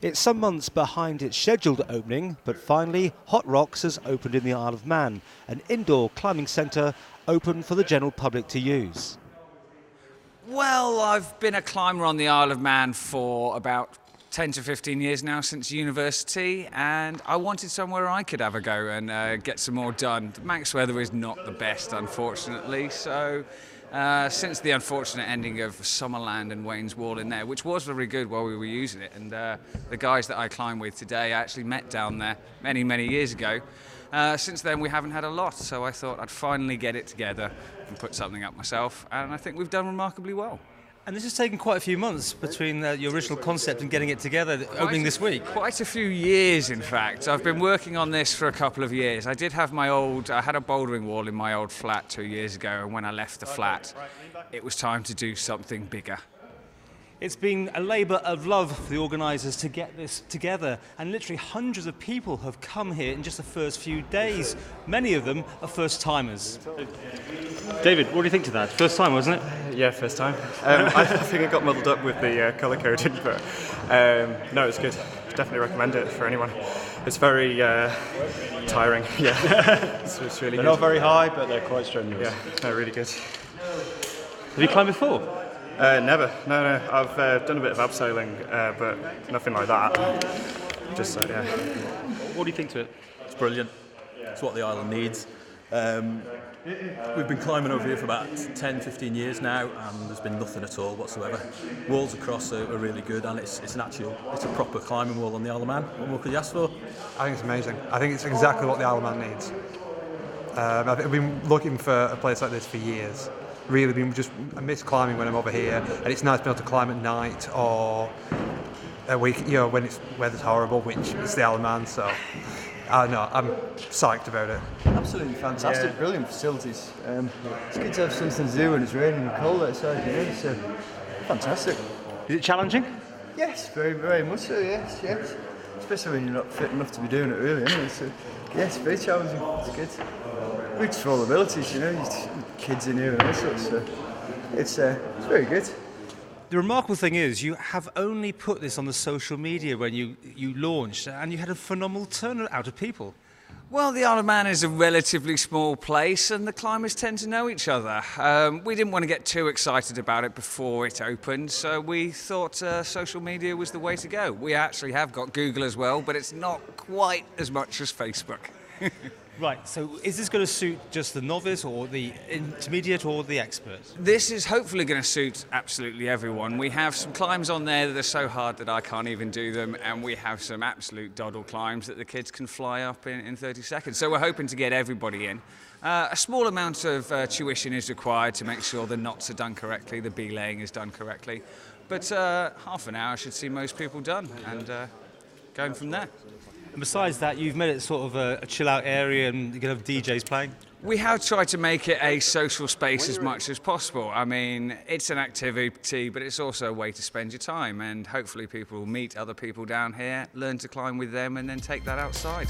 It's some months behind its scheduled opening, but finally Hot Rocks has opened in the Isle of Man, an indoor climbing centre open for the general public to use. Well, I've been a climber on the Isle of Man for about 10 to 15 years now, since university, and I wanted somewhere I could have a go and get some more done. The Manx weather is not the best, unfortunately, so since the unfortunate ending of Summerland and Wayne's Wall in there, which was very good while we were using it, and the guys that I climb with today I actually met down there many years ago. Since then we haven't had a lot, so I thought I'd finally get it together and put something up myself, and I think we've done remarkably well. And this has taken quite a few months between your original concept and getting it together, opening this week. Quite a few years, in fact. I've been working on this for a couple of years. I had a bouldering wall in my old flat 2 years ago, and when I left the flat, it was time to do something bigger. It's been a labour of love for the organisers to get this together, and literally hundreds of people have come here in just the first few days. Many of them are first-timers. David, what do you think to that? First time, wasn't it? Yeah, first time. I think I got muddled up with the colour coding, but no, it's good. Definitely recommend it for anyone. It's very tiring. Yeah, it's really they're good. not very high, but they're quite strenuous. Yeah, they're really good. Have you climbed before? Never. No. I've done a bit of abseiling, but nothing like that. Just yeah. What do you think to it? It's brilliant. It's what the island needs. We've been climbing over here for about 10-15 years now, and there's been nothing at all whatsoever. Walls across are really good, and it's a proper climbing wall on the Isle of Man. What more could you ask for? I think it's amazing. I think it's exactly what the Isle of Man needs. I've been looking for a place like this for years. Really I miss climbing when I'm over here, and it's nice to be able to climb at night or when weather's horrible, which is the Isle of Man. So I'm psyched about it. Absolutely fantastic, brilliant facilities. It's good to have something to do when it's raining and cold outside, so fantastic. Is it challenging? Yes, very much so, yes. Especially when you're not fit enough to be doing it really, anyway. So yes, very challenging, it's good. Reach for all abilities, kids in here and all sorts, so it's very good. The remarkable thing is you have only put this on the social media when you launched, and you had a phenomenal turnout of people. Well, the Isle of Man is a relatively small place, and the climbers tend to know each other. We didn't want to get too excited about it before it opened, so we thought social media was the way to go. We actually have got Google as well, but it's not quite as much as Facebook. Right, so is this going to suit just the novice or the intermediate or the expert? This is hopefully going to suit absolutely everyone. We have some climbs on there that are so hard that I can't even do them, and we have some absolute doddle climbs that the kids can fly up in 30 seconds. So we're hoping to get everybody in. A small amount of tuition is required to make sure the knots are done correctly, the belaying is done correctly. But half an hour should see most people done, and going from there. And besides that, you've made it sort of a chill-out area, and you can have DJs playing? We have tried to make it a social space as much as possible. I mean, it's an activity, but it's also a way to spend your time, and hopefully people will meet other people down here, learn to climb with them, and then take that outside.